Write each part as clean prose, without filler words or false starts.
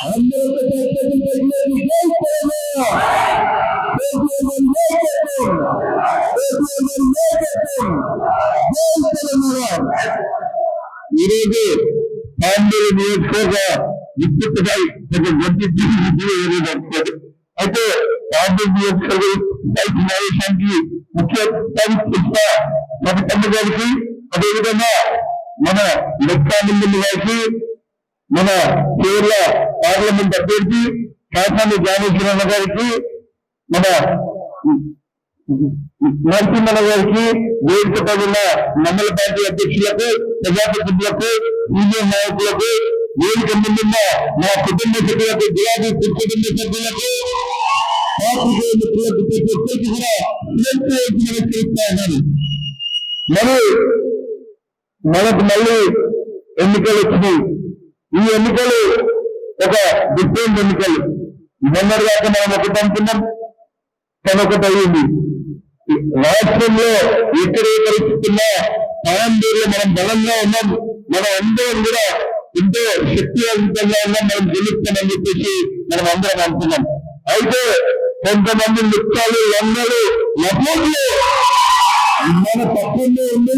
ఈరోజు తాండూరు నియోజకవర్గ విద్యుత్పై కొంచెం గడ్డి అయితే తాండూరు నియోజకవర్గ సమావేశానికి ముఖ్య ప్రభుత్వ గారికి అదేవిధంగా మన లెక్కామంది గారికి మన కేరళ పార్లమెంట్ అభ్యర్థి కాసాని జ్ఞానేశ్వరరావు గారికి మన నరసింహ గారికి వేదిక పడిన మండల పార్టీ అధ్యక్షులకు ప్రజాప్రతినిధులకు సీనియర్ నాయకులకు వేదిక ముందున్న మా కుటుంబ సభ్యులకు గులాబీ కుటుంబ సభ్యులకు మిత్రులకు ప్రతి ఒక్కరికి కూడా నమస్కరిస్తున్నాను. మనకు మళ్ళీ ఎన్నికలు వచ్చినాయి. ఈ ఎన్నికలు ఒక డిఫరెంట్ ఎన్నికలు. మొన్నటిదాకా మనం ఒకటి అనుకున్నాం, ఒకటి అయ్యింది. రాష్ట్రంలో ఎక్కడ ఏ పరిస్థితున్నా తాండూరులో మనం బలంగా ఉన్నాం, మనం అందరం కూడా ఎంతో శక్తివంతంగా ఉన్నాం, మనం గెలుస్తామని చెప్పేసి మనం అందరం అనుకున్నాం. అయితే కొంతమంది నృత్యాలు లంగలు లపోట్లు మన పక్కనే ఉండి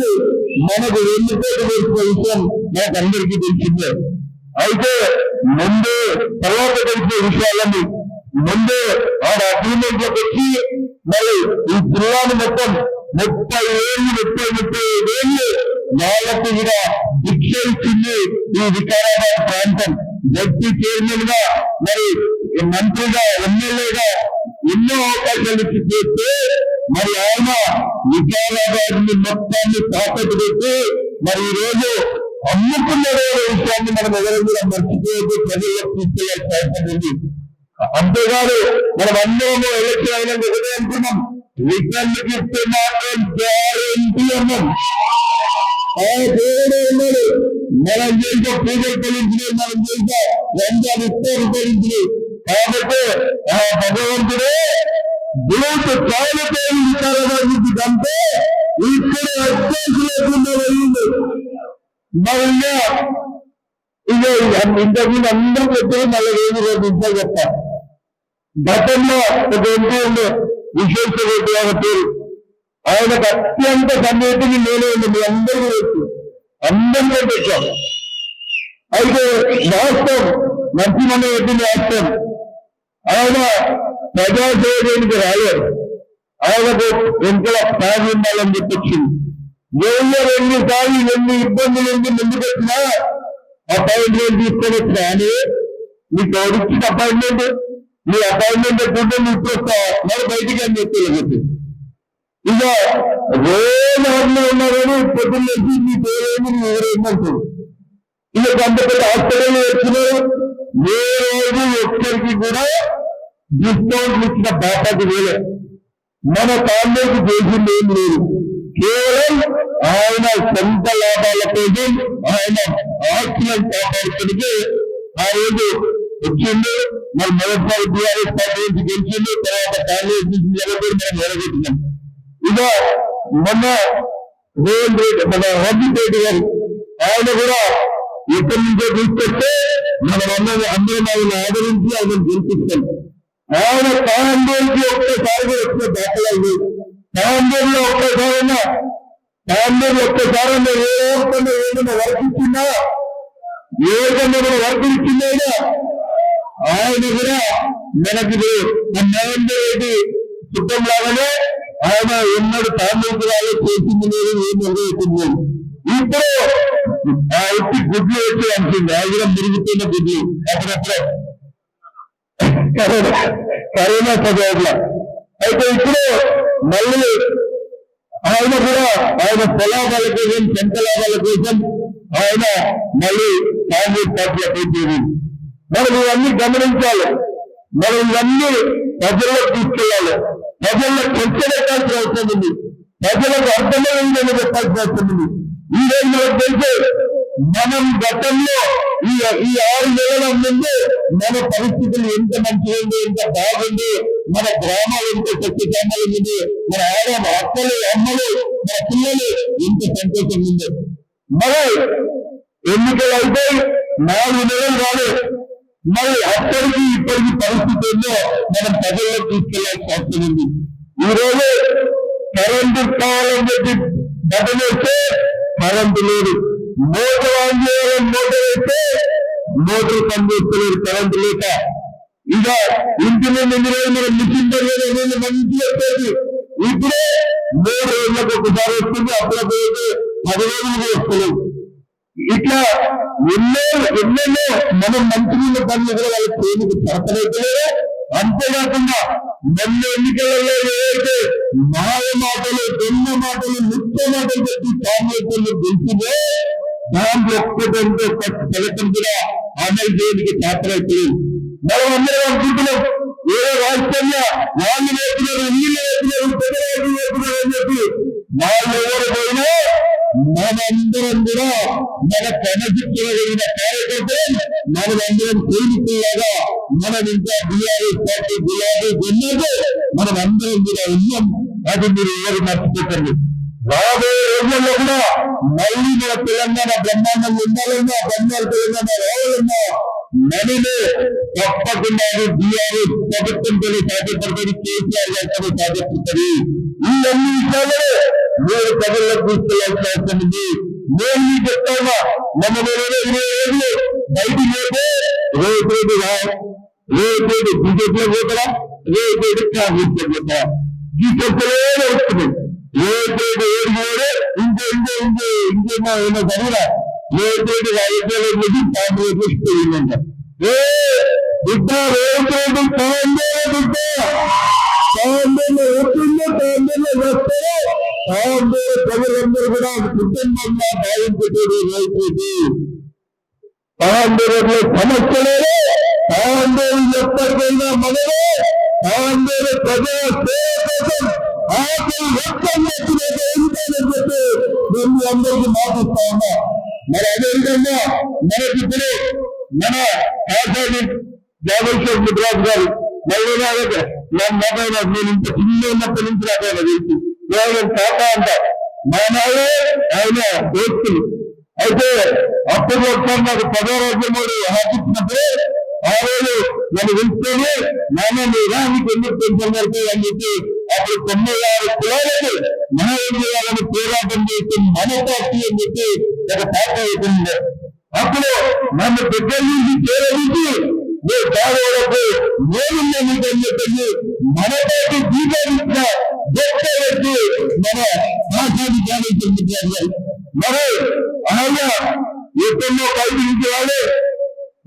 మనకు ఎన్నికలు వేసిన విషయం మనకు అందరికీ తెలిసిందే. అయితే ముందే తర్వాత తెలిసే విషయాలని ముందే ఆడ అగ్రిమెంట్లోకి వచ్చి మరి ఈ జిల్లాను మొత్తం 30 ఏళ్ళు వాళ్ళకు కూడా భిక్ష ఇచ్చింది ఈ వికారాబాద్ ప్రాంతం. జడ్పీ చైర్మన్ గా మరి మంత్రిగా ఎమ్మెల్యేగా ఎన్నో అవకాశాలు ఇచ్చి చేస్తే మరి ఆయన వికారాబాద్ ని మొత్తాన్ని తాకట్టు పెట్టి మరి ఈ రోజు అమ్ముకున్న విషయాన్ని మనం ఎవరు కూడా మర్చిపోయేది ప్రజలకు తీసుకెళ్లాల్సిన అవసరం ఉంది. అంతేకాదు మనం అందరూ ఎలక్షన్ అయినా ఒకటే అనుకున్నాం, రిటర్న్కి ఇస్తే మాత్రం గ్యారెంటీ అన్నాం. ఆ దేవుడే ఉన్నాడు. మనం చేసే పూజలు ఫలించినాయి, మనం చేసే రంజాన్ ఇస్తారు ఫలించినాయి. కాబట్టి ఆ భగవంతుడే దేవుడు చాలా పేరు విచారాబాద్ నుంచి కంటే ఇక్కడ అత్యంత లేకుండా వెళ్ళింది. మరి ఇంతకుముందు అందరూ పెట్టి మళ్ళీ ఏమి రోజు ఇంట్లో చెప్తారు. గతంలో ఒక ఎంపీ ఉండే విశేష రెడ్డి ఆయన పేరు, ఆయనకు అత్యంత సన్నిహితులు నేనే ఉంది. మీ అందరూ వచ్చు, అందరిలో పెట్టాం. అయితే రాష్ట్రం నరసింహ రెడ్డిని రాష్ట్రం ఆయన ప్రజాసేవకి రాలేదు. ఆయనకు ఎంతలో స్థాయి ఉండాలని చెప్పొచ్చింది. ఎన్నిసార్లు ఎన్ని ఇబ్బందులు ముందుకు వచ్చినా అపాయింట్మెంట్ తీసుకొని వచ్చినా అని మీకు ఎవరిచ్చిన అపాయింట్మెంట్, మీ అపాయింట్మెంట్ ఎప్పుడు మీకు వస్తా మరి బయటికి అని చెప్పి ఇక రోజు అన్నీ ఉన్నారని పొద్దున్నేసి మీ పేరేమి ఎవరేమంటారు. ఇక కొంత పెద్ద హాస్పిటల్ వచ్చినారు. ఏ రోజు ఒక్కరికి కూడా డిస్కౌంట్లు ఇచ్చిన బాపాకి వేరే మన తాండూరుకు చేసింది ఏం లేదు. కేవలం ఆయన సొంత లాభాల కోసం ఆయన ఆస్తులను కాపాడుతుంటే ఆ రోజు వచ్చింది. మరి మొదటిసారి టీఆర్ఎస్ పార్టీ నుంచి గెలిచింది, తర్వాత కాంగ్రెస్ నుంచి నిలబడి మనం నిలబెట్టినాం. ఇక మొన్న రేవంత్ రెడ్డి మన రంజిత్ రెడ్డి గారు ఆయన కూడా ఎక్కడి నుంచో తీసుకొస్తే మనం అందరం ఆయన ఆదరించి ఆయన గెలిపిస్తాం. ఆయన తాండూరుకి ఒక్కసారి వచ్చిన దాఖలాలు లేదు. తాండూరులో ఒక్కసారైనా ఏ ఓటన్నా ఏదైనా వర్క్ ఇచ్చిందా, ఏ విధంగా కూడా వర్క్ ఇచ్చిందైనా ఆయన కూడా మనకి నరేంద్ర రెడ్డి చుట్టం లాగానే ఆయన ఎన్నడూ తాండూరు లాగా చేసింది లేదు, ఏం నిర్వహించింది లేదు. ఇప్పుడు ఆ వచ్చి గుడ్లు వచ్చి అంటుంది ఆయుధం తిరిగిపోయిన గుడ్లు అప్పుడప్పుడే కరోనా సజావులా. అయితే ఇప్పుడు మళ్ళీ ఆయన కూడా ఆయన పొలాభాల కోసం సొంత లాభాల కోసం ఆయన మళ్ళీ కాంగ్రెస్ పార్టీలో పోతుంది. మనం ఇవన్నీ గమనించాలి, మనం ఇవన్నీ ప్రజలకు తీసుకెళ్ళాలి, ప్రజల్లో చర్చలెట్టాల్సిన అవసరం ఉంది, ప్రజలకు అర్థమైందని చెప్పాల్సిన అవసరం ఉంది. ఈ రోజు మనకు తెలిసే మనం గతంలో ఈ 6 నెలల ముందు మన పరిస్థితులు ఎంత మంచిగా ఉంది, ఎంత బాగుంది, మన గ్రామాలు ఎంత సత్యగ్రామాలు ఉంది, మన అక్కలు అమ్మలు మన పిల్లలు ఎంత సంతోషం ఉంది. మరి ఎన్నికలు అయితే 4 నెలలు రాలేదు, మరి అప్పటికి ఇప్పటికి పరిస్థితుల్లో మనం ప్రజల్లో తీసుకెళ్లాల్సిన అవసరం ఉంది. ఈరోజు కరెంటు కావాలని చెప్పి బటన్ వేస్తే కరెంటు లేదు, మోటార్ ఆన్ చేయాలని మోటార్ వేస్తే మోటార్ పనిచేస్తలేదు కరెంటు లేక. ఇక ఇంటి నుండి మనం మిషన్ దగ్గర మంచిగా వచ్చేది ఇప్పుడే 3 రోజులకు ఒకసారి వస్తుంది, అప్పుడప్పుడు 10 రోజులు వస్తలేదు. ఇట్లా ఎన్నెన్నో మనం మంచినీళ్ళ పనులు కూడా వాళ్ళకి చేయడానికి సరఫరైతలేదు. అంతేకాకుండా మొన్న ఎన్నికలలో ఏదైతే మాయ మాటలు, దొంగ మాటలు, ముఖ్య మాటలు చెప్పి కాంగ్రెస్ గెలిచిందో దాంట్లో ఒక్కటంటే ఫలితం కూడా అమలు చేయడానికి సరఫరైతలేదు. మనం అందరం అనుకుంటున్నాం ఏదో రాష్ట్రంలో వాళ్ళు వేస్తున్నారు, వీళ్ళు వేస్తున్నారు, పెద్దవాళ్ళు వేస్తున్నారు అని చెప్పి వాళ్ళు ఎవరు పోయినా మనందరం కూడా మన క్రమశిక్షణ కార్యకర్తలు మనమందరం ప్రేమికుల్లాగా మనం ఇంకా బీఆర్ఎస్ పార్టీ గులాబీ జెండాకు మనం అందరం కూడా ఉన్నాం. అది మీరు ఎవరు మర్చిపోకండి. రాబోయే రోజుల్లో కూడా మళ్ళీ మన తెలంగాణ బ్రహ్మాండంగా ఉండాలన్నా, బంగారు తెలంగాణ రావాలన్నా మనమే తప్పకుండా బీఆర్ఎస్ ప్రభుత్వంతో సాధ్యపడుతుంది, కేసీఆర్ గారితో సాధ్యపడుతుంది. ఈ అన్ని విషయాల్లో మీరు ప్రజల్లో తీసుకెళ్లాల్సిన అవసరం ఉంది. నేను మీకు చెప్తాను, మన 20 రోజులు బయటికి పోతే రేపు బీజేపీలో పోతారా, రేపు కాంగ్రెస్ లో పోతారా, ఈ చర్చలే వస్తుంది. రేపు ఏడుగోడే ఇంకేమో ఏమో చదివినా రేపు రాజకీయాలు కాంగ్రెస్ పోయిందంట. బిడ్డ రేపు కాంగ్రెస్ వస్తుందో కాంగ్రెస్ వస్తే కాంగ్రెస్ ప్రజలందరూ కూడా కుటుంబంగా భావించేది రైతు. కాంగ్రెస్ సమస్యలేదే, కాంగ్రెస్ ఎప్పటికైనా మనమే, కాంగ్రెస్ ప్రజా సేవ కోసం ఆకలి వ్యక్తం చేసినని చెప్పి మేము అందరికీ మాటిస్తా ఉన్నా. మరి అదేవిధంగా మనకిప్పుడు మన కాసాని జాగేశ్వర్ ముద్రాజ్ గారు మళ్ళీ నేను ఇంత చిన్న ఉన్నప్పటి నుంచి నాకు ఆయన తెలుసు. కేవలం కాక అంటారు మా నాయే ఆయన దోస్తులు. అయితే అప్పుడు ఒకసారి నాకు 10వ రోజు హాకిచ్చినప్పుడే ఆ రోజు నన్ను పిలుచుకొని నాన్న మీరా మీకు ఎందుకు పెన్షన్ పడతాయి అని చెప్పి అప్పుడు 96 కులాలకు మనం ఏం చేయాలని పోరాటం చేసి మన పార్టీ అని చెప్పి ఒక పార్టీ అవుతుంది. అప్పుడు నన్ను దగ్గర నుంచి చేరవించి నేను కావరకు నేనున్నా మీకు అని చెప్పి మన పార్టీ జీవించిన గొప్ప వ్యక్తి మన కాసాని జాగేశ్వర్ మరి ఆయన ఎక్కడో కలిగించే వాళ్ళే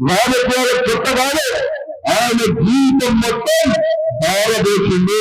రాజకీయాలు చెప్పగానే ఆయన జీవితం మొత్తం భారతదేశంలో